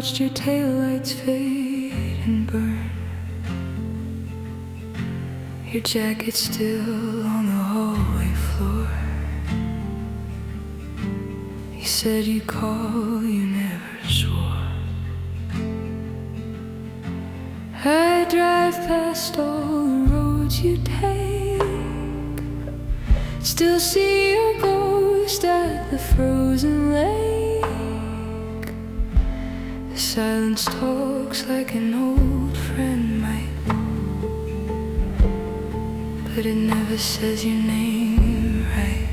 watched your taillights fade and burn. Your jacket still on the hallway floor. You said you'd call, you never swore. I drive past all the roads you take, still see your ghost at the frozen lake. The silence talks like an old friend might, but it never says your name right.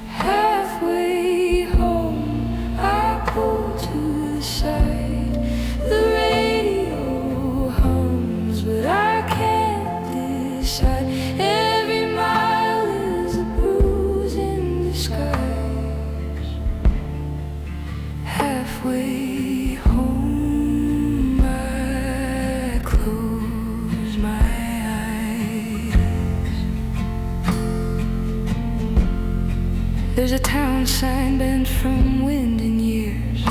Halfway home, I pull to the side. The radio hums, but I can't decide. Every mile is a bruise in disguise. Halfway home, I close my eyes. There's a town sign bent from wind and years.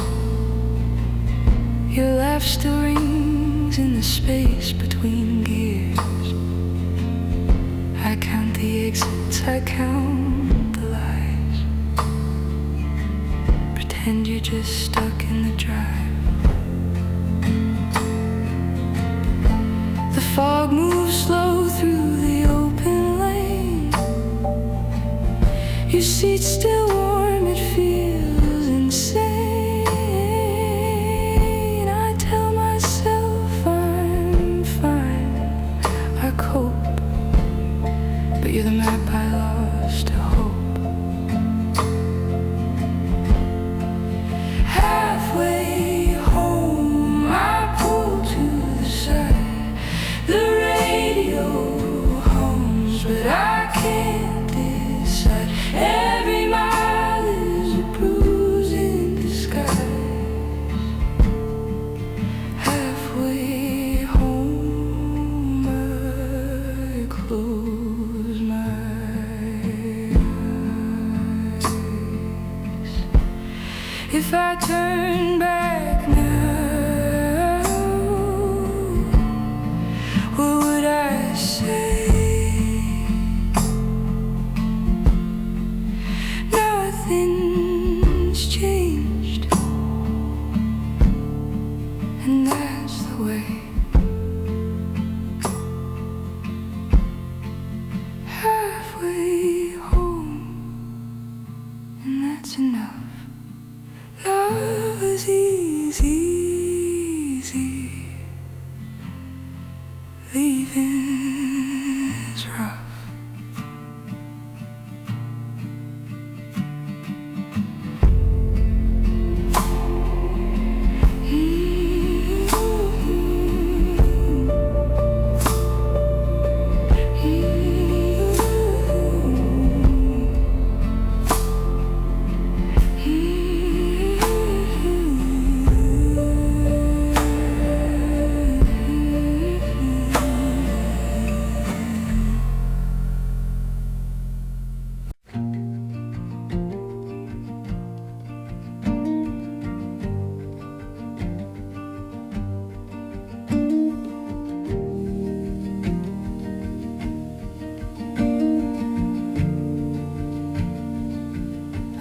Your laugh still rings in the space between gears. I count the exits, I count the lies. Pretend you're just stuck in the drive. The fog moves slow through the open lane. Your seat's still warm, it feels insane. I tell myself I'm fine, I cope, but you're the map I lost to hope. Halfway home, I pull to the side. The radio hums, but I can't decide. Every mile is a bruise in disguise. Halfway home, I close my eyes. If I turn back now, what would I say? Nothing's changed, and that's the way. Halfway home, and that's enough. Love is easy, leaving's rough.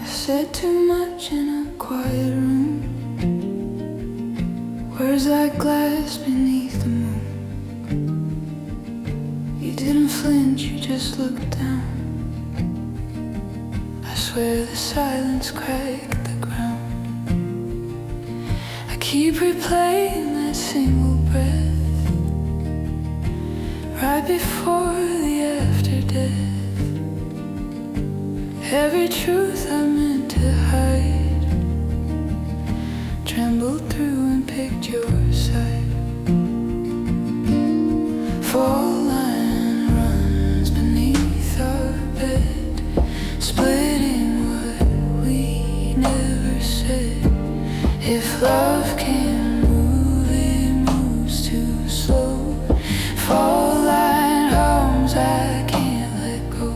Said too much in a quiet room. Words like glass beneath the moon. You didn't flinch, you just looked down. I swear the silence cracked the ground. I keep replaying that single breath right before the after death. Every truth I meant to hide trembled through and picked your side. Faultline runs beneath our bed, splitting what we never said. If love can move, it moves too slow. Faultline arms I can't let go.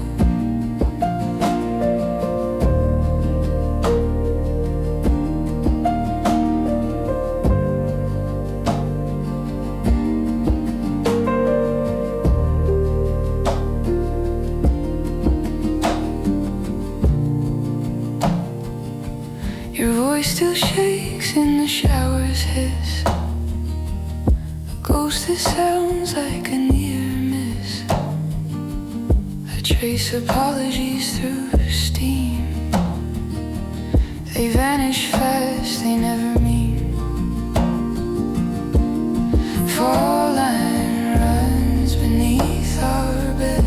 It sounds like a near miss. I trace apologies through steam. They vanish fast, they never mean. Faultline runs beneath our bed,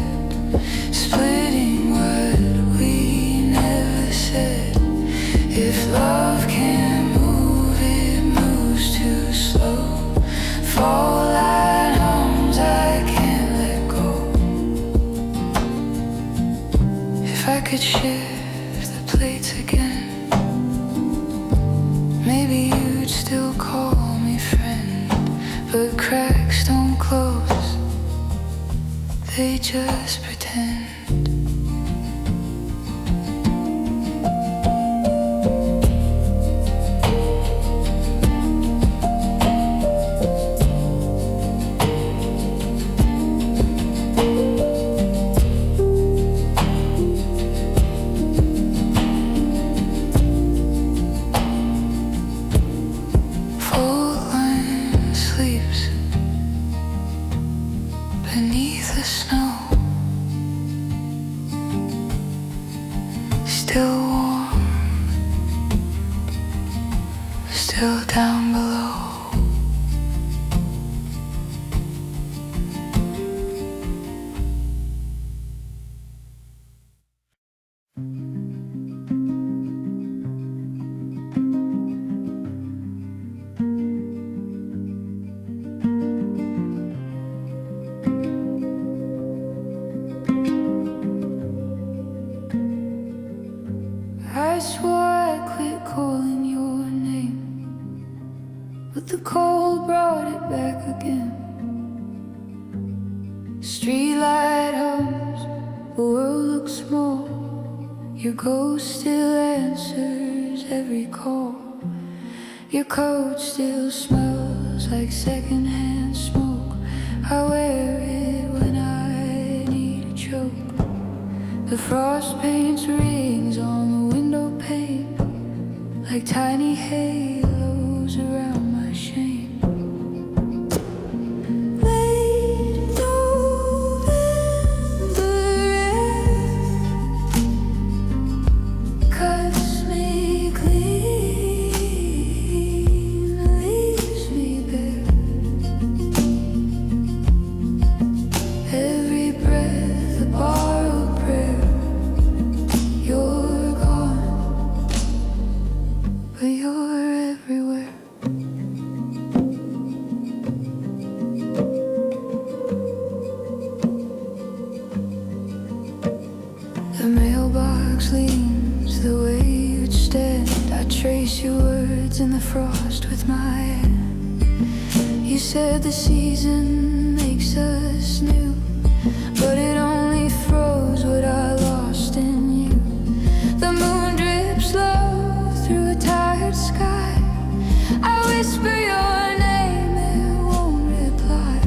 splitting what we never said. If love can't move, it moves too slow. Faultline homes I can't let go. If I could shift the plates again, maybe you'd still call me friend. But cracks don't close, they just pretend. Beneath the snow, still warm, still down below. I swore I'd quit calling your name, but the cold brought it back again. Streetlight hums, the world looks small. Your ghost still answers every call. Your coat still smells like secondhand smoke. I wear it when I need a choke. The frost paints rings on the window pane, like tiny halos around my shame. Late November air cuts me clean, leaves me bare. Every breath a borrowed prayer. You're gone, but you're everywhere. The mailbox leans the way you'd stand. I trace your words in the frost with my hand. You said the season makes us new, but it only froze what I lost in you. The moon drips low through a tired sky. I whisper your name, it won't reply.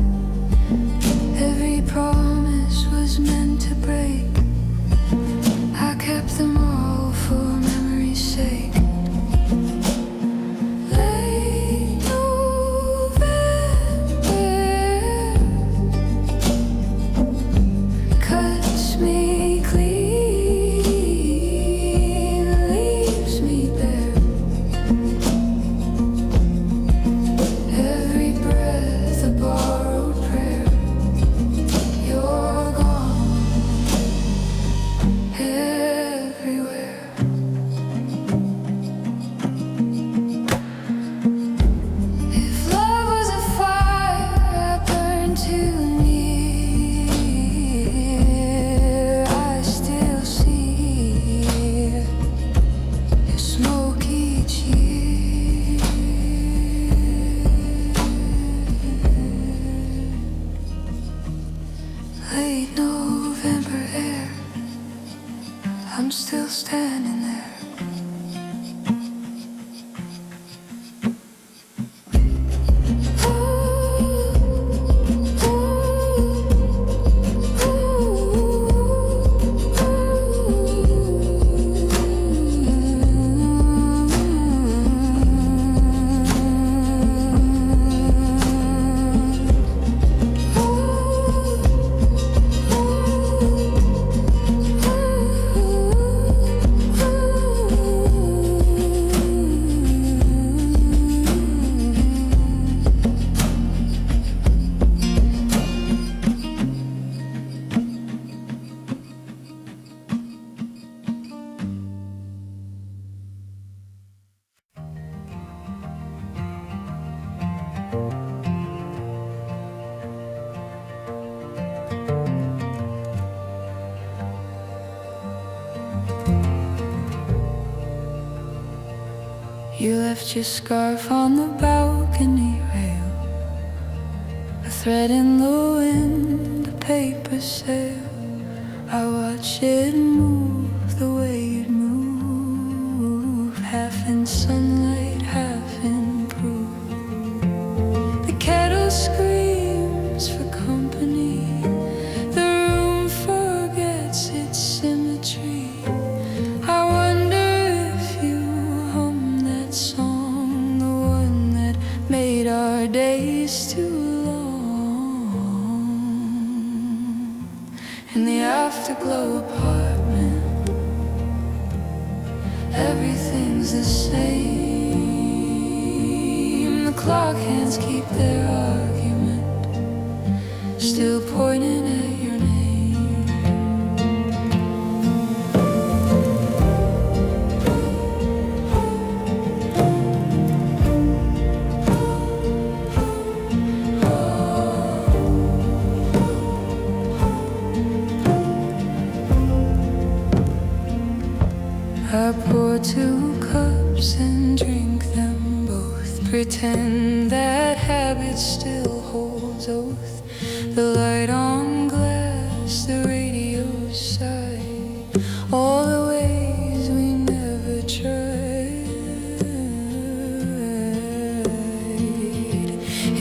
Every promise was meant to break. I kept them all for memory's sake. Late November cuts me clean. You left your scarf on the balcony rail, a thread in the wind, a paper sail. I watch it move the way you'd move, half in sunlight, half in proof. The kettle screams for company, the room forgets its symmetry. I wonder if you hum that song, the one that made our days too long. In the Afterglow Apartment, everything's the same. The clock hands keep their argument, still pointing at your name. I pour 2 cups and drink them both, pretend that habit still holds oath. The light on glass, the radio's side, all the ways we never tried.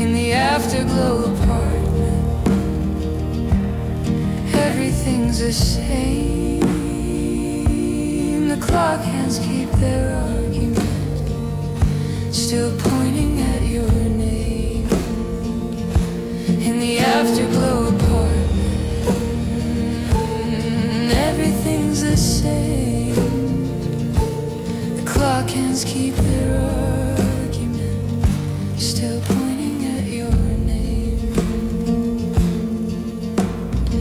In the Afterglow Apartment, everything's the same. The clock hands keep their argument, still pointing at your name. In the Afterglow Apartment, everything's the same. The clock hands keep their argument, still pointing at your name.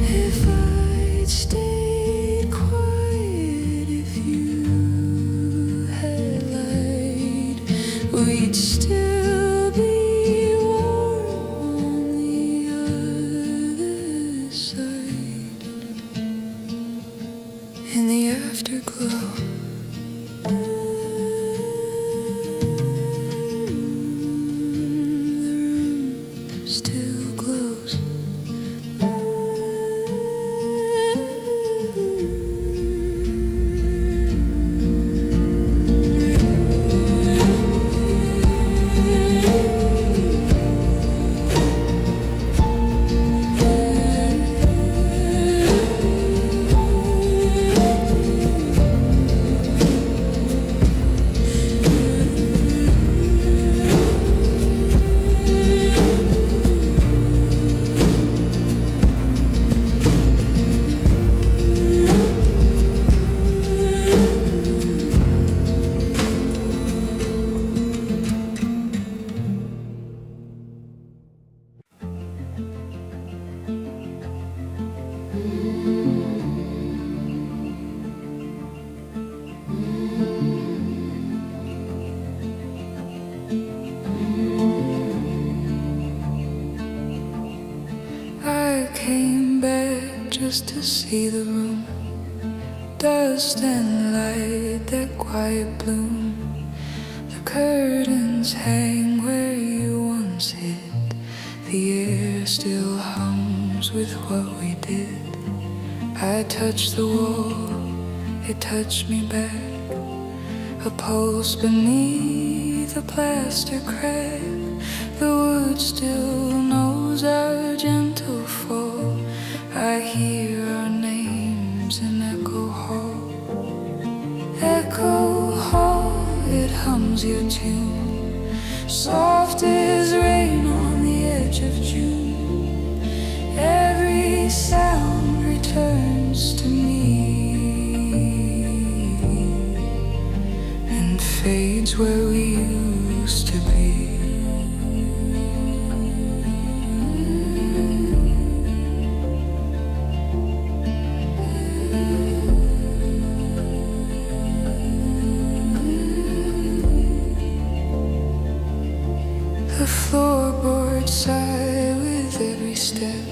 If I'd stayed quiet, if you had lied, we'd still be warm on the other side. In the Afterglow, the room still glows. I came back just to see the room, dust and light, that quiet bloom. The curtains hang where you once hid, the air still hums with what we did. I touched the wall, it touched me back, a pulse beneath a plaster crack. The wood still knows our gentle fall. I hear our names in Echo Hall. Echo Hall, it hums your tune, soft as rain on the edge of June. Every sound returns to me and fades where we used to be. The floorboards sigh with every step.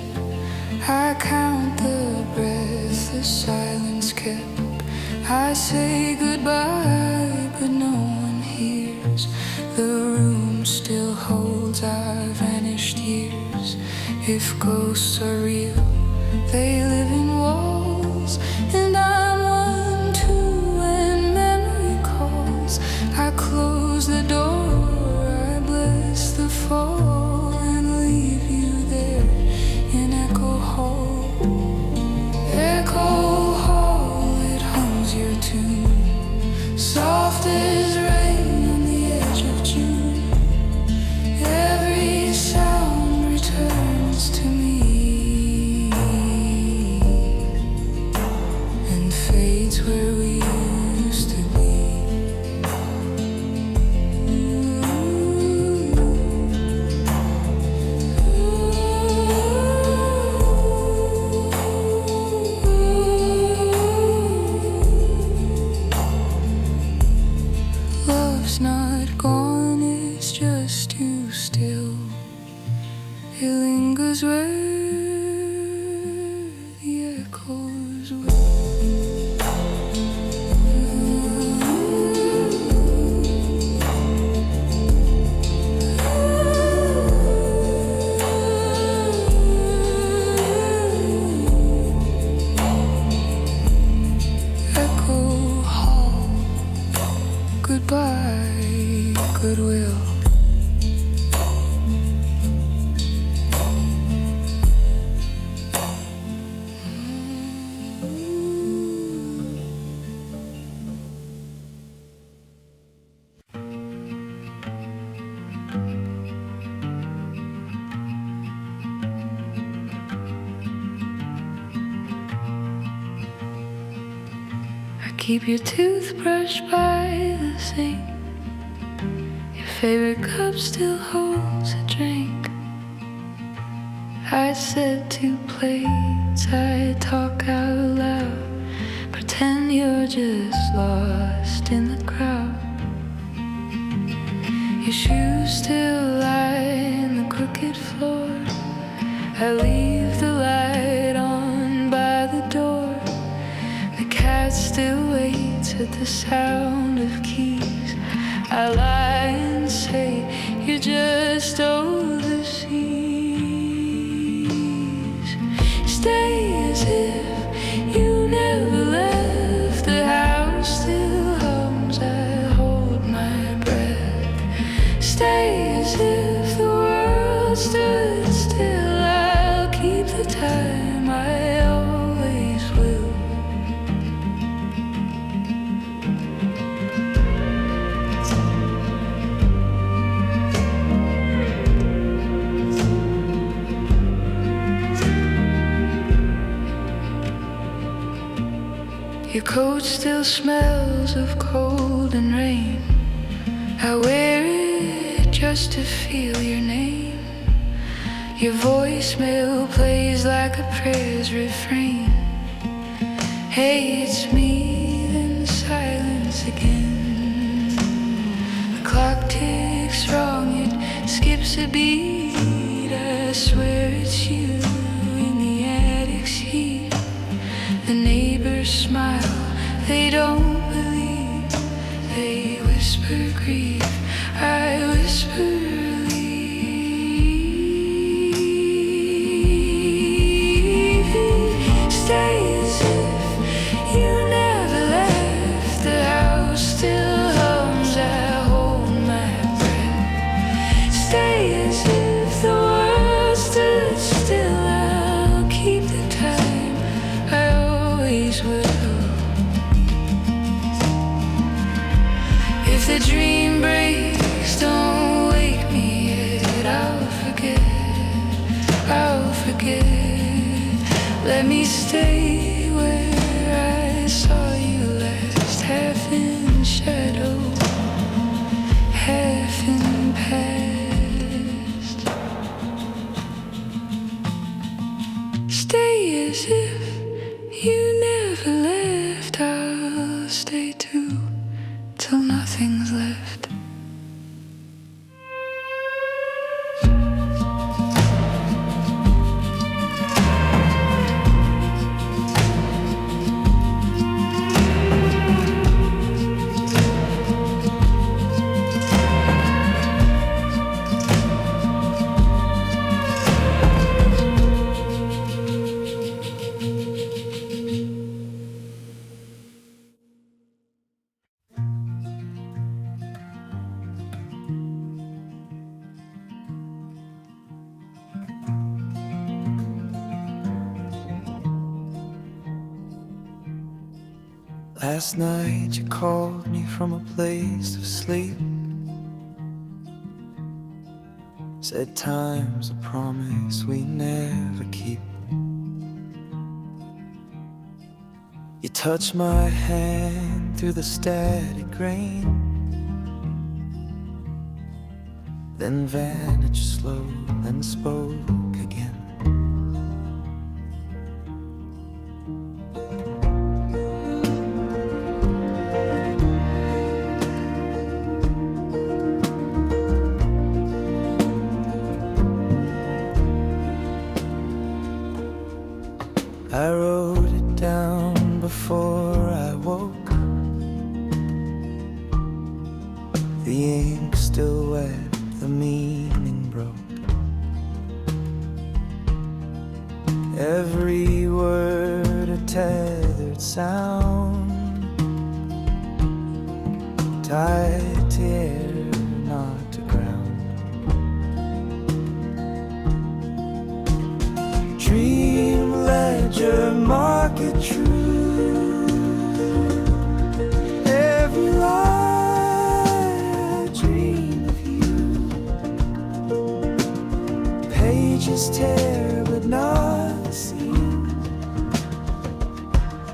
I count the breath the silence kept. I say goodbye, but no one hears. tears. The room still holds our vanished years. If ghosts are real, they live in walls, and I'm one too when memory calls. I close the door, I bless the fall, and leave you there in Echo Hall. Echo Hall, it hums your tune, soft as rain on the edge of June. Every sound returns to me and fades where we used to be. Love's not gone, it's just too still. It lingers where the echoes will. Echo Hall, goodbye, goodwill. Keep your toothbrush by the sink. Your favorite cup still holds a drink. I set 2 plates, I talk out loud. Pretend you're just lost in the crowd. Your shoes still lie in the crooked floor. I leave the light on by the door. The cat still waits at the sound of keys. I lie and say you're just overseas. Stay as if you never left. The house still hums, I hold my breath. Stay as if the world stood still. I'll keep the time, I always will. Your coat still smells of cold and rain. I wear it just to feel your name. Your voicemail plays like a prayer's refrain. Hey, it's me, then silence again. The clock ticks wrong, it skips a beat. I swear it's you in the attic's heat. The neighbors smile, they don't believe. They whisper grief, I whisper relief. Stay as if you never left. The house still hums, I hold my breath. Stay as if the world stood still. I'll keep the time, I always will. If the dream breaks, don't wake me yet. I'll forget. Let me stay where I saw you last. Half in shadow, half in past. Stay as if you never left. I'll stay too, till nothing's left. Last night you called me from a place of sleep. Said time's a promise we never keep. You touched my hand through the static rain, then vanished slow and spoke again. I wrote it down before I woke. The ink still wet, the meaning broke. Every word a tethered sound, tied to air, not to ground. Dream ledger, market true. Every lie I dream of you. Pages tear but not the seam.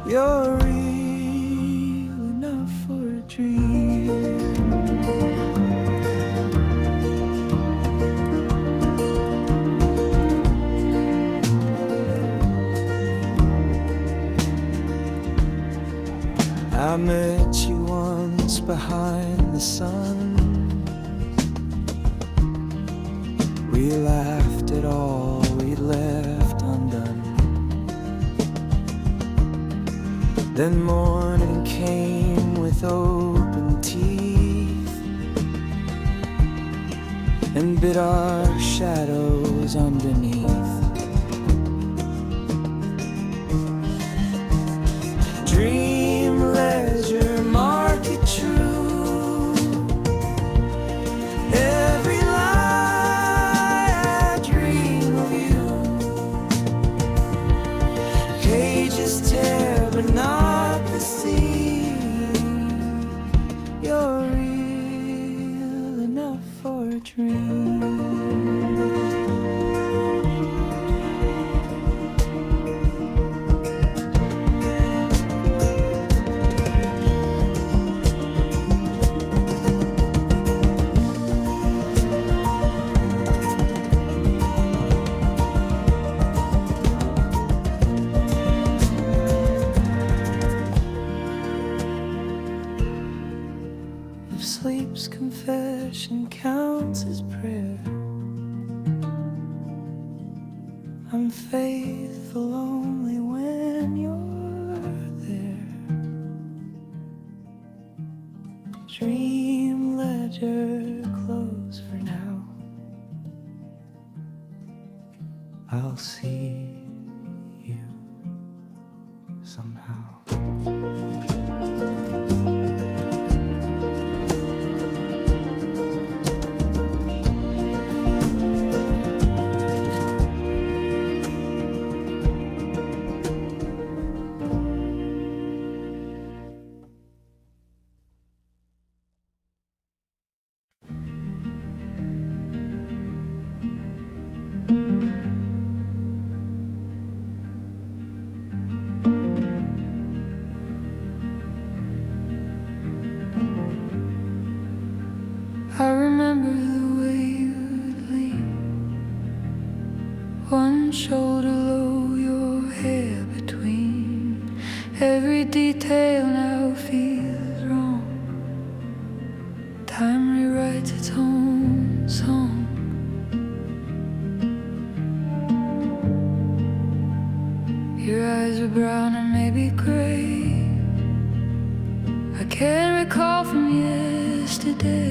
You're real enough for a dream. I met you once behind the sun. We laughed at all we'd left undone. Then morning came with open teeth and bit our shadows underneath. Dream ledger, market true. Every lie I dream of you. Pages tear but not the sea. You're real enough for a dream. Sleep's confession counts as prayer. I'm faithful only when you're there. Dream ledger close for now. I'll see you somehow. I remember the way you'd lean, one shoulder low, your hair between. Every detail now feels wrong. Time rewrites its own song. Your eyes were brown and maybe gray. I can't recall from yesterday.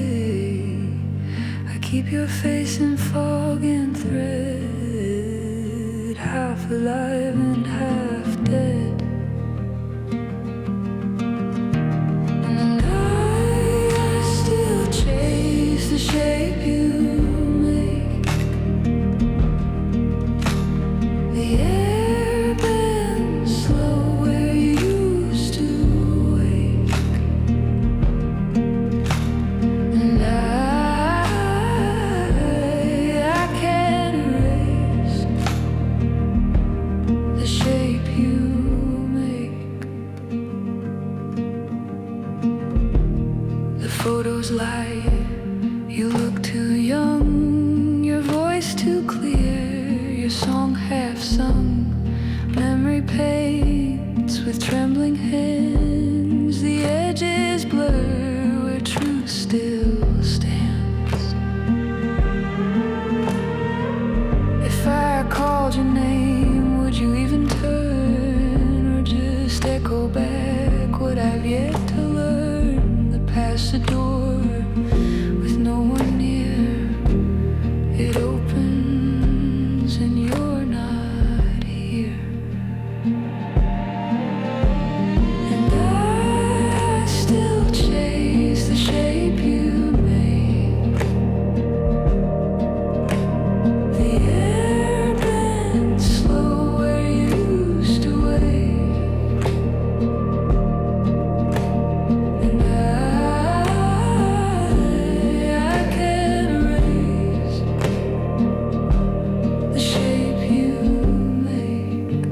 I keep your face in fog and thread, half alive and half dead. And I still chase the shape you make. The air bends slow where you used to wait. too clear, your song half sung. Memory paints with trembling hands, the edges blur where truth still stands. If I called your name, would you even turn, or just echo back what I've yet to learn? The past the door with no one near, it opens and you're not here. And I still chase the shape you made. The air bends slow where you used to wait. And I can't erase the shape you make.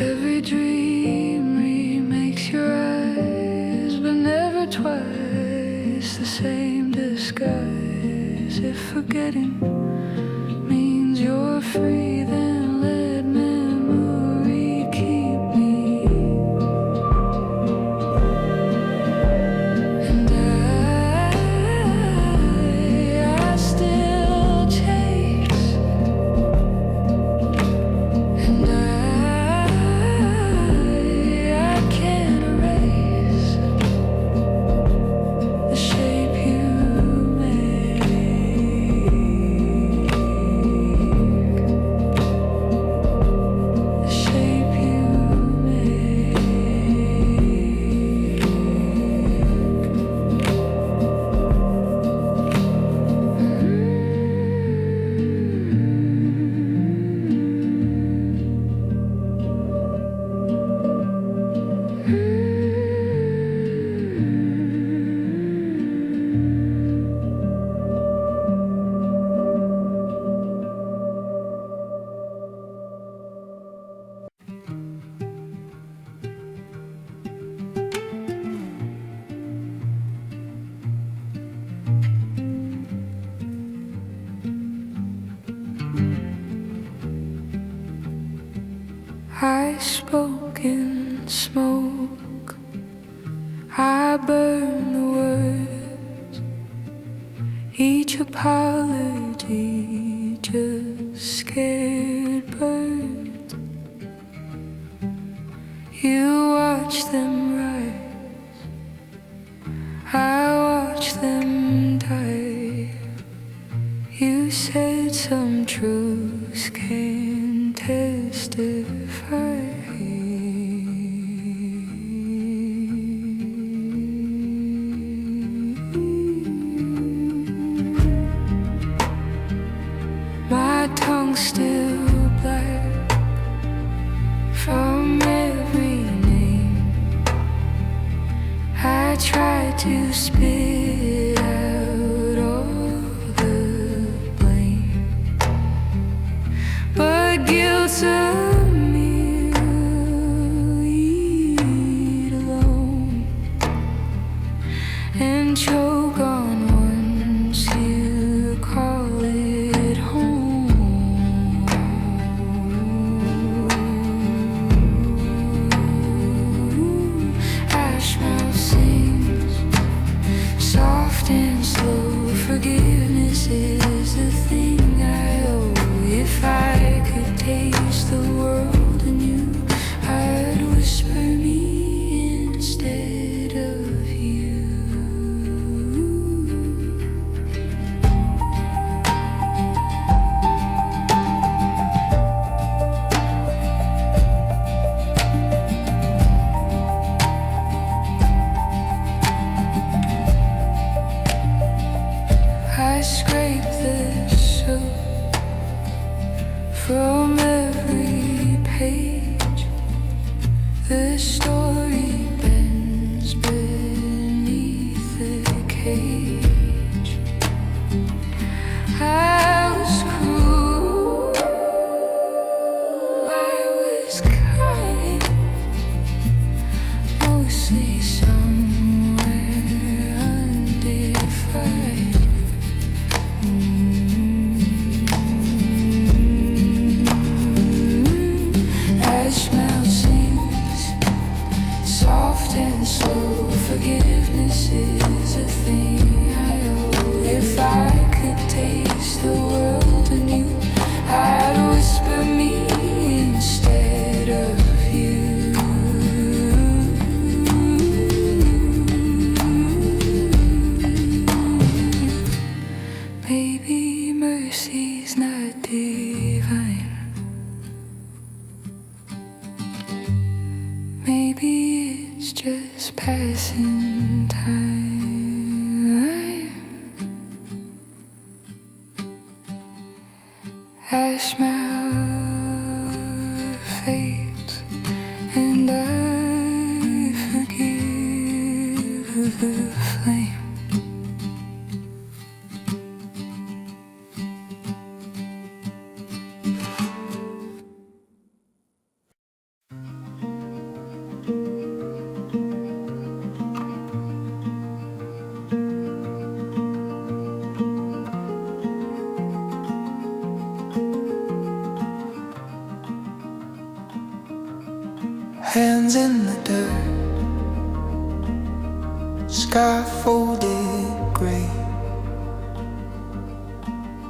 Every dream remakes your eyes, but never twice the same disguise. If forgetting means you're free, then let memory keep me. And I still chase. And I can't erase the shape you make. The shape you make. I spoke in smoke, I burn the words, each apology just scared birds. You watch them rise, I watch them die. You said some truths can testify. My tongue's still black from every name. I tried to spit out all the blame, but guilt's a meal eat alone and choke on once you call it home. Ashmouth sings soft and slow. Forgiveness is the thing I owe. If I could taste the world anew, I'd whisper me instead of you. I scrape the soot from every page. The story bends beneath the cage. I was cruel, I was kind, mostly somewhere undefined. Ashmouth fades, and I forgive the flame. Hands in the dirt, sky folded grey.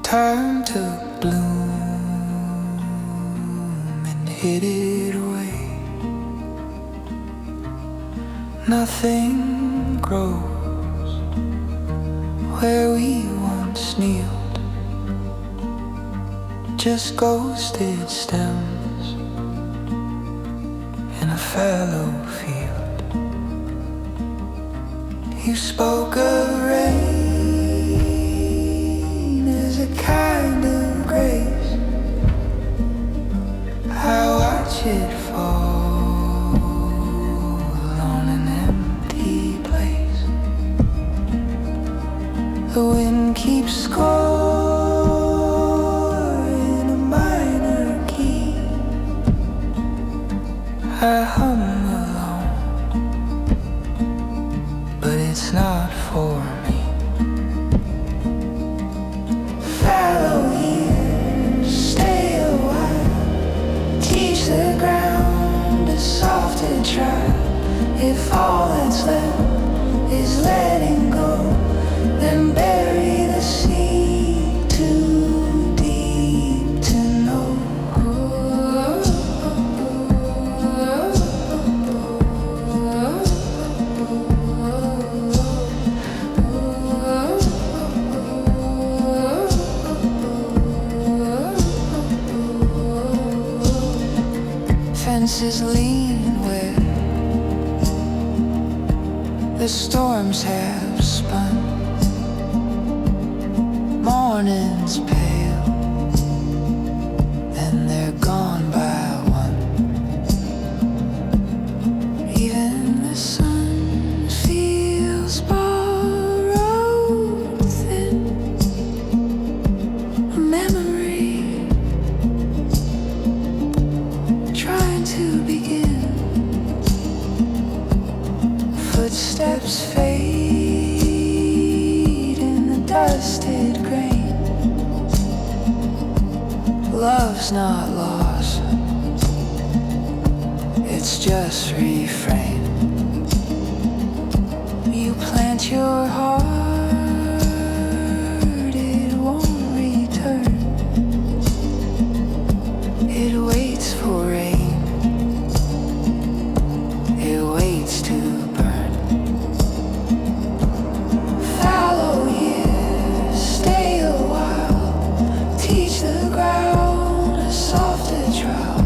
Time took bloom and hid it away. Nothing grows where we once kneeled, just ghosted stems in a fallow field. You spoke of rain as a kind of grace. I watch it fall on an empty place. The wind keeps score in a minor key. I hum along, but it's not for me. Fallow Year, stay a while. Teach the ground a softer trial. If all that's left is letting go, then bury the sea too deep to know. Fences lean where the storms have spun. Morning's pale, and they're gone by one. Even the sun feels borrowed thin. A memory trying to begin. Footsteps fade in the dusted grain. Love's not lost, it's just refrain. You plant your heart, it won't return. It waits for rain, it waits to burn. Fallow Year, stay a while. Teach the ground a softer trial.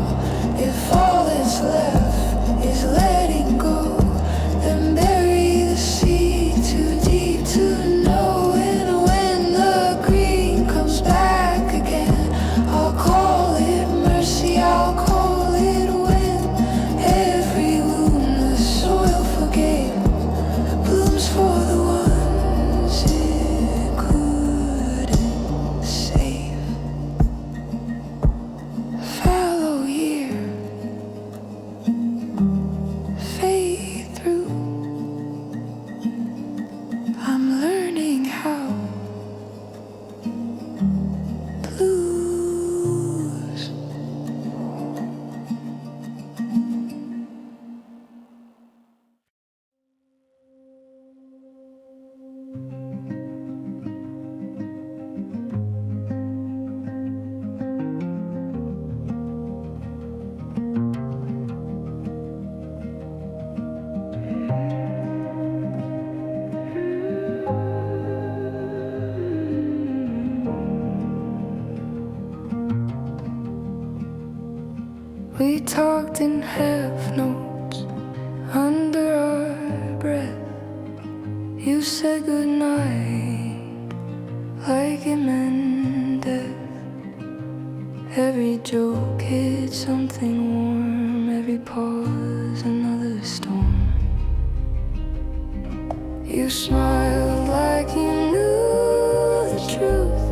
If all that's left is letting go, then bury the sea too deep to know. And when the green comes back again, I'll call it mercy, I'll call it wind. Every wound the soil forgave blooms for the ones it couldn't save. Fallow Year, fade through. I'm learning how blues. We talked in half notes under our breath. You said goodnight like it meant death. Every joke hits something warm, every pause another storm. You smiled like you knew the truth,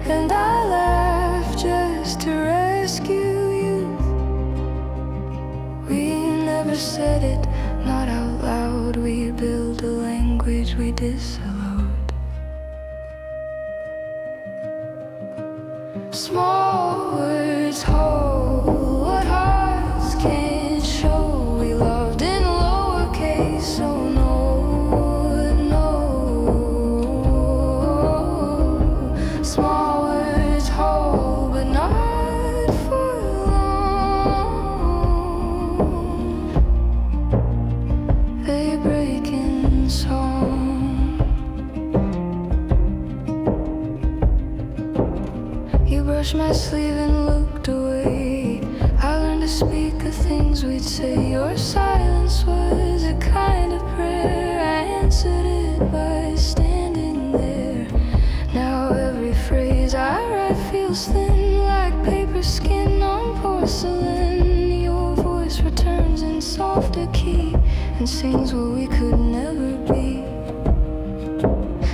and I laughed just to rescue you. We never said it, not out loud. We built a language we disallowed. Small words hold what hearts can't show. We loved in lowercase, so no, no. Small words hold, but not for long. They break in song. You brushed my sleeve and looked away. I learned to speak the things we'd say. Your silence was a kind of prayer. I answered it by standing there. Now every phrase I write feels thin, like paper skin on porcelain. Your voice returns in softer key and sings what we could never be.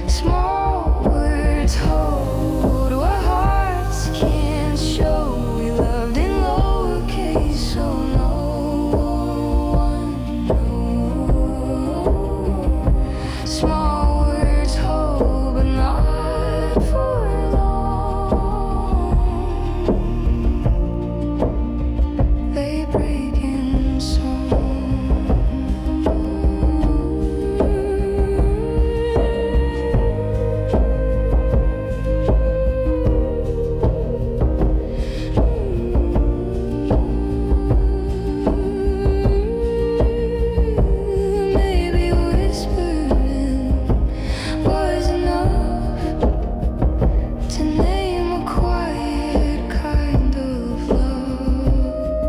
Small words hold what hearts can't show. We loved in lowercase, so no one knows. Small words hold, but not for long. They break in song. Maybe whispering was enough to name a quiet kind of love.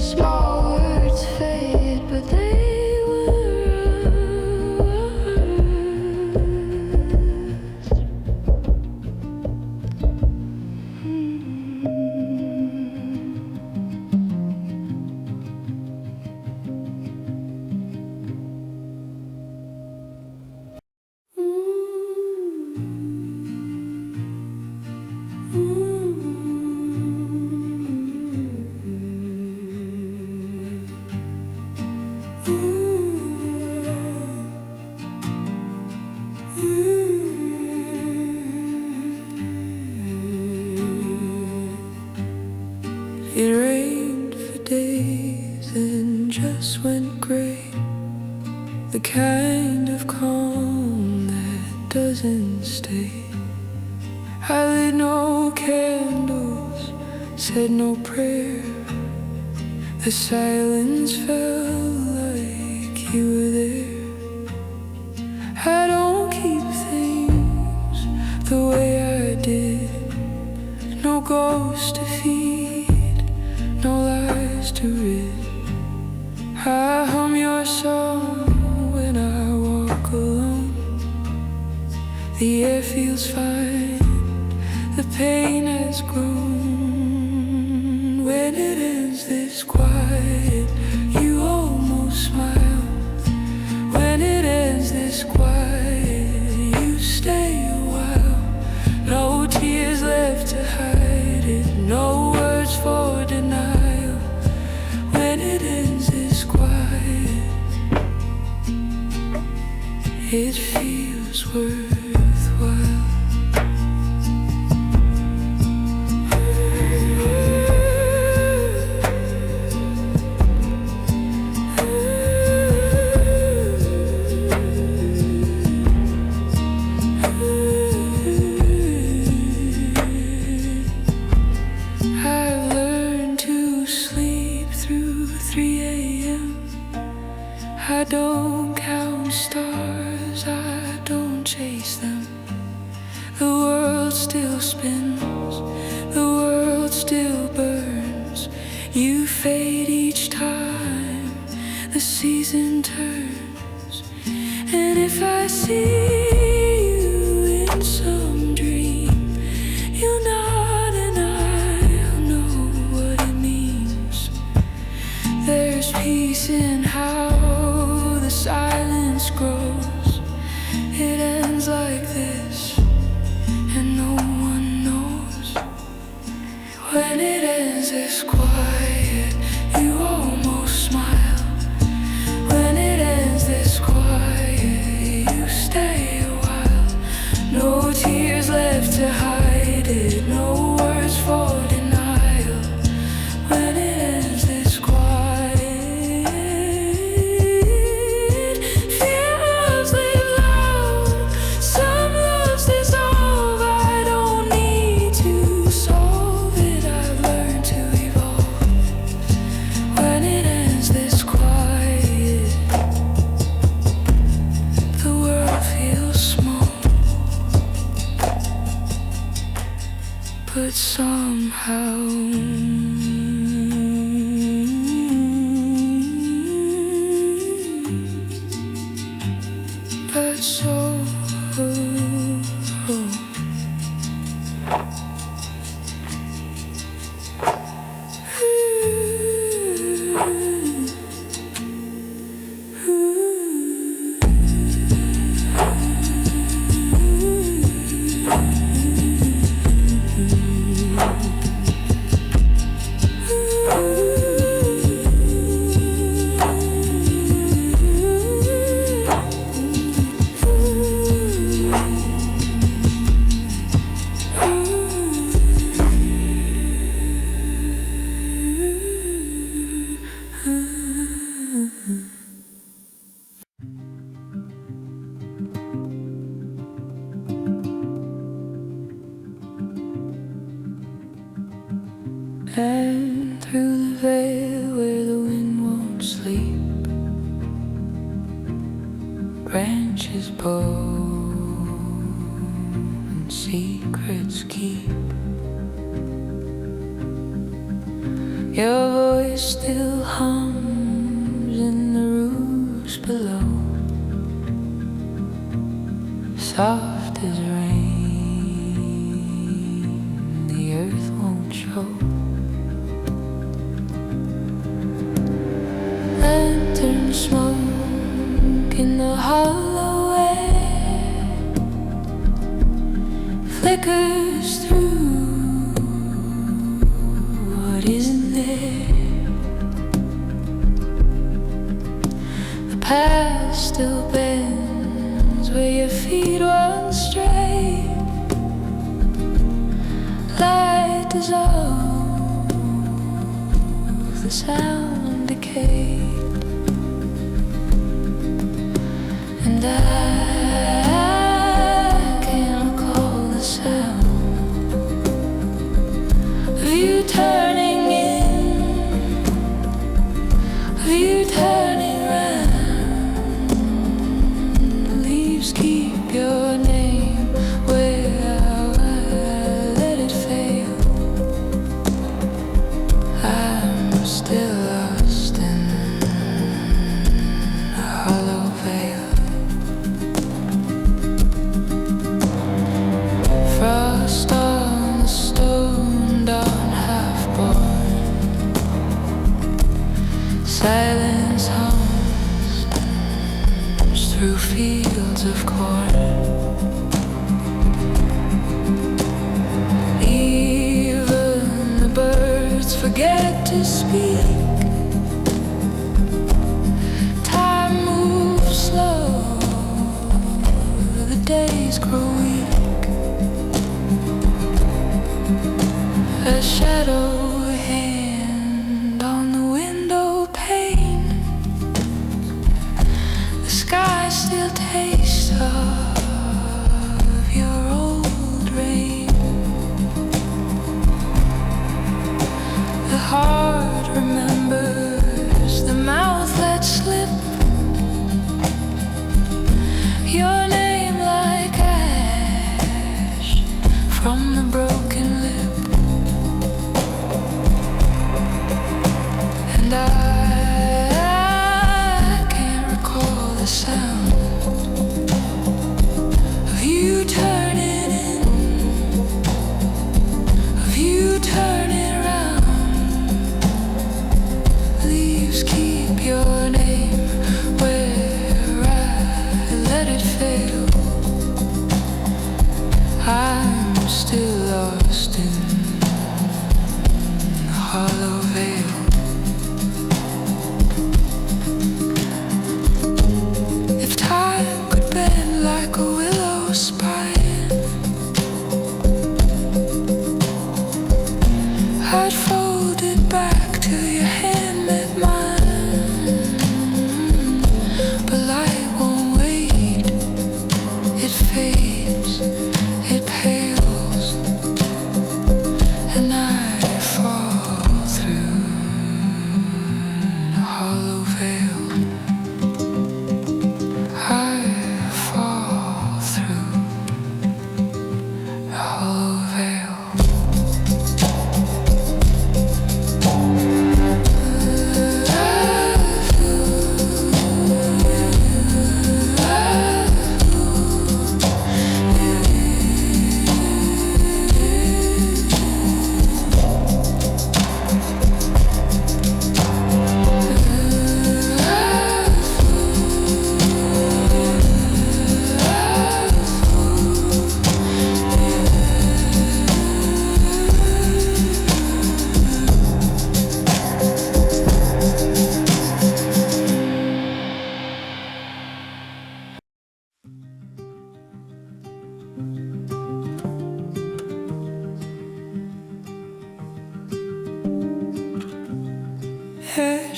Small words fade, but they were It rained for days and just went gray. The kind of calm that doesn't stay. I lit no candles, said no prayer. The silence felt like you were there. I don't keep things the way I did. No ghost to feed, no lies to rid. I hum your song when I walk alone. The air feels fine, the pain has grown. When it ends this quiet, you almost smile. When it ends this quiet, you stay a while. No tears left to hide it, no words for denial. When it ends this quiet, it feels worthwhile. I've learned to sleep through 3 a.m. I don't count stars, I don't chase them. The world still spins, the world still burns. You fade each time the season turns. And if I see you in some dream, you'll know somehow but so and through the Vale where the wind won't sleep, branches bow and secrets keep. Your voice still hums in the roofs below, soft as rain, the earth won't show. Lantern smoke in the hollow air flickers through what isn't there. The path still bends where your feet once strayed. Light dissolves, the sound decayed. And I can't recall the sound of you turning in, of you turning round. The leaves keep your name where I let it fail. I'm still lost in a hollow veil. Frost on the stone, dawn half-born. Silence hums through fields of corn. Even the birds forget to speak. Time moves slow, the days grow weak. A shadow hand on the window pane. The sky still tastes of your old rain. The heart remembers the mouth let slip your name like ash from the broken lip. And I can't recall the sound of you turning in, of you turning round. Leaves keep your name where I let it fail.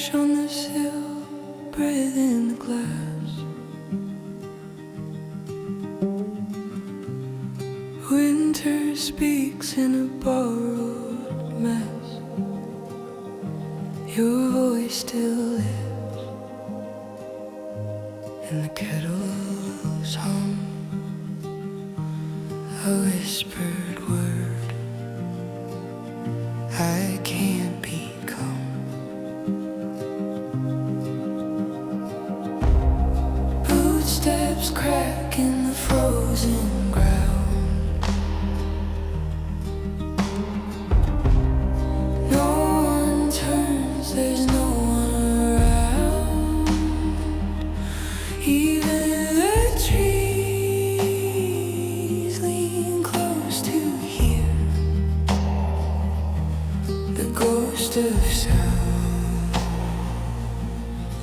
couch on the sill, breath in the glass. Winter speaks in a borrowed mess. Your voice still lives, and the kettle's hum, a whispered word I can't become. Footsteps crack in the frozen ground. No one turns, there's no one around. Even the trees lean close to hear the ghost of sound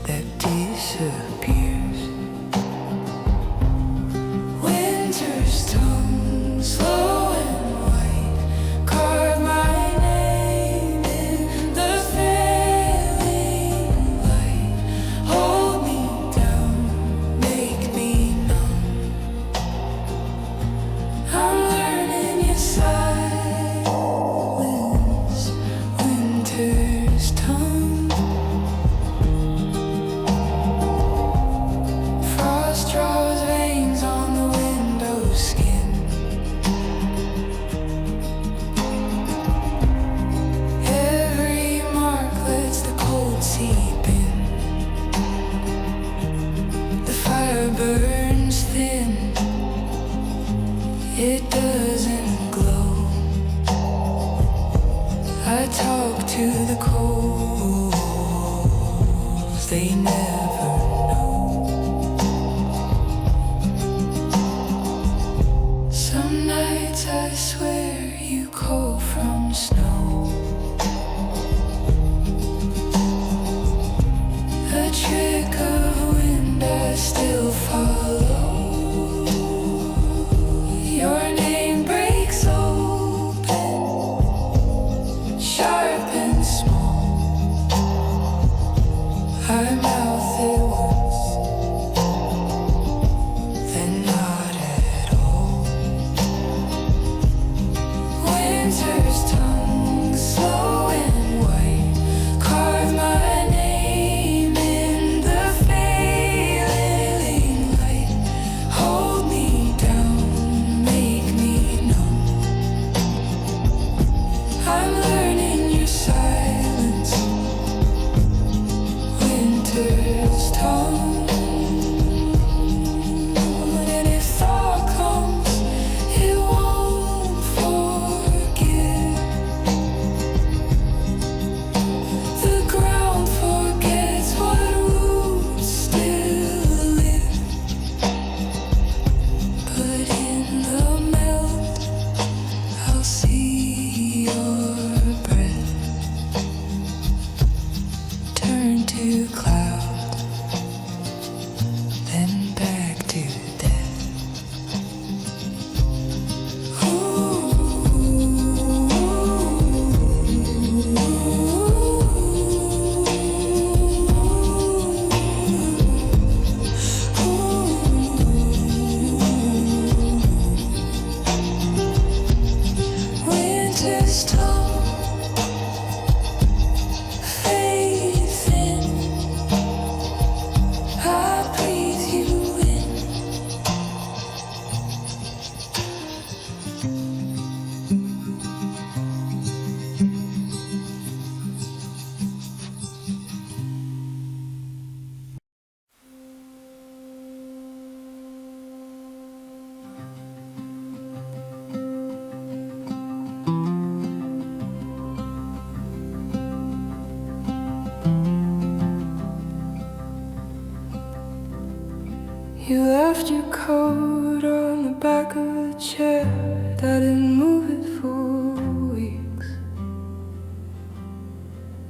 that disappears. Winter's tongue, slow and white, carve my name in the failing light. Hold me down, make me numb. I'm learning your silence, winter's tongue. Frost draws veins on the window skin. Every mark lets the cold seep in. The fire burns thin, it doesn't glow. I talk to the coals, they never know. Some nights I swear you call from snow. A trick of wind I still follow. Your name breaks open, sharp and small. I mouth it once, then not at all. Winter's tongue, slow and white, carve my name in the failing light. Hold me down, make me numb. I'm learning your silence, winter's tongue. And if thought comes, it won't forgive. The ground forgets what roots still live. But in the melt, I'll see your breath turn to cloud, then back to death. Winter's tongue, faith in, I breathe you in. You left your coat on the back of the chair. I didn't move it for weeks.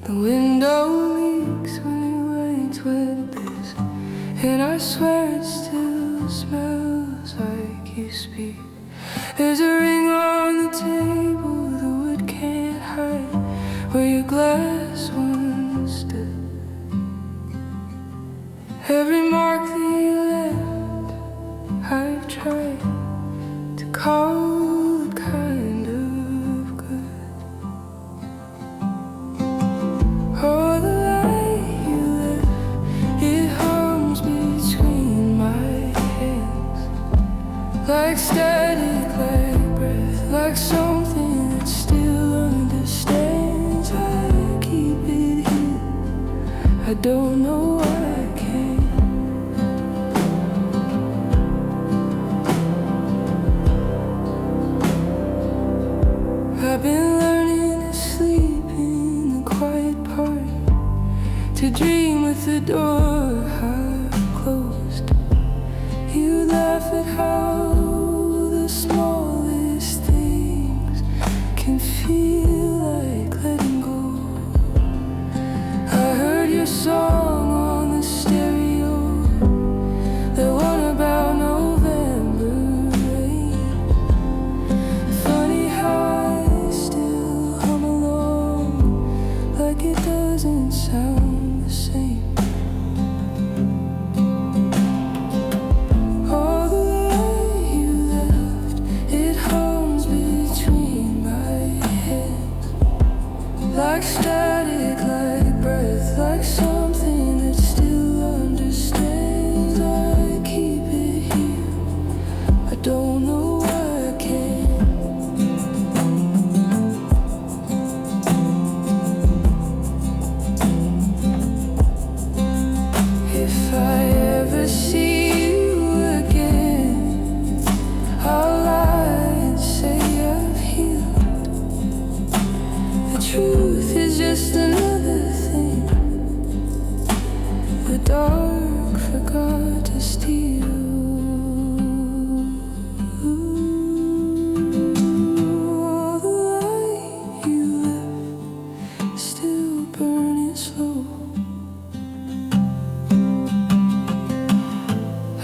The window leaks when it rains with this, and I swear it still smells like you speak. There's a ring on the table the wood can't hide, where your glass once stood. Every mark that you left, I've tried to call it kind of good. Oh, the light you left, it hums between my hands, like static, like breath, like something that still understands. I keep it here, I don't know why I can't. I've been learning to sleep in the quiet part, to dream with the door half closed. You laugh at how the smallest things can feel like letting go. I heard your song on the stereo, the one about November rain. Funny how I still hum along, like it doesn't sound the same. All the light you left, it hums between my hands, like static, like breath, like something that still understands. I keep it here, I don't know why I can't. If I ever see you again, I'll lie and say I've healed. The truth is just another thing the dark forgot to steal. All the light you left, still burning slow.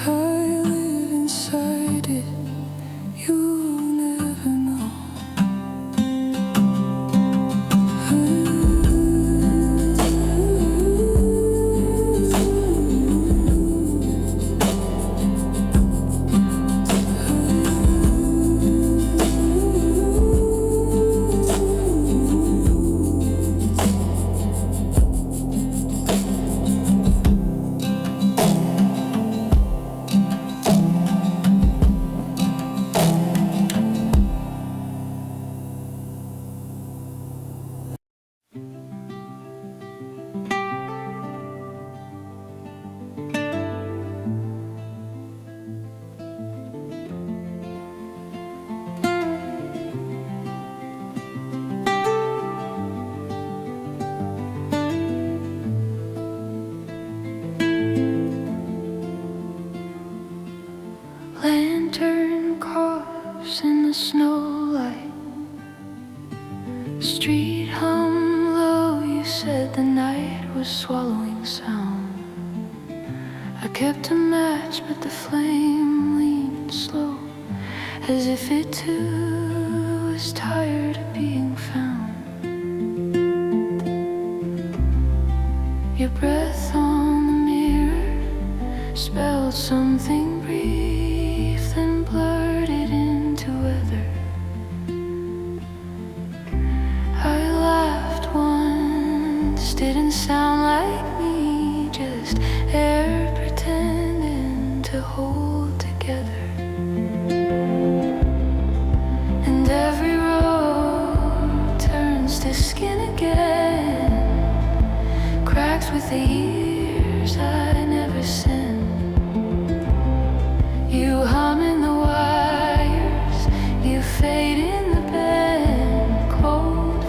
I live inside it, you'll never know. Lantern coughs in the snow light, street hum low. You said the night was swallowing sound. I kept a match, but the flame leaned slow, as if it too was tired of being found. Your breath on the mirror spelled something brief, then blurred it into weather. I laughed once, didn't sound like me, just air pretending to hold together. And every road turns to skin again, cracks with the years I never sent. You hum in the wires, you fade in the bend. Cold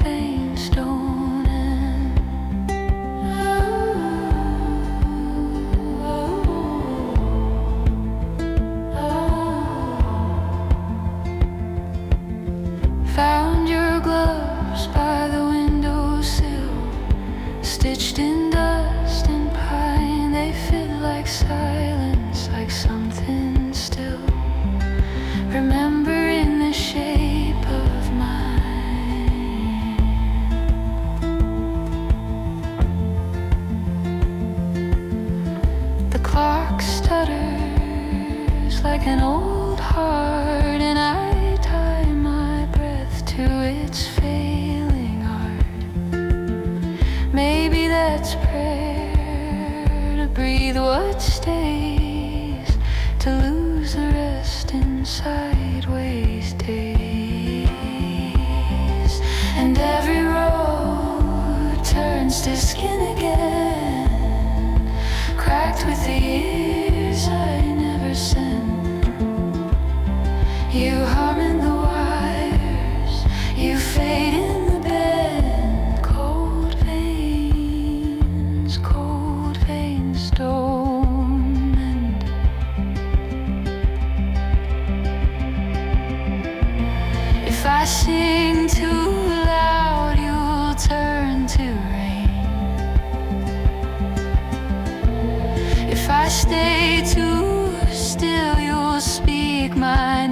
veins don't end. Found your gloves by the windowsill, stitched in dust and pine. They fit like silence, like something still. Remember in the shape of mine. like an old heart, and I tie my breath to its failing heart. Maybe that's prayer, to breathe what stays, to lose the rest in sideways days. And every road turns to skin again, cracked with the years I never sent. You hum in the wires, you fade in the bed. Cold veins don't mend. If I sing too loud, you'll turn to rain. If I stay too still, you'll speak my name.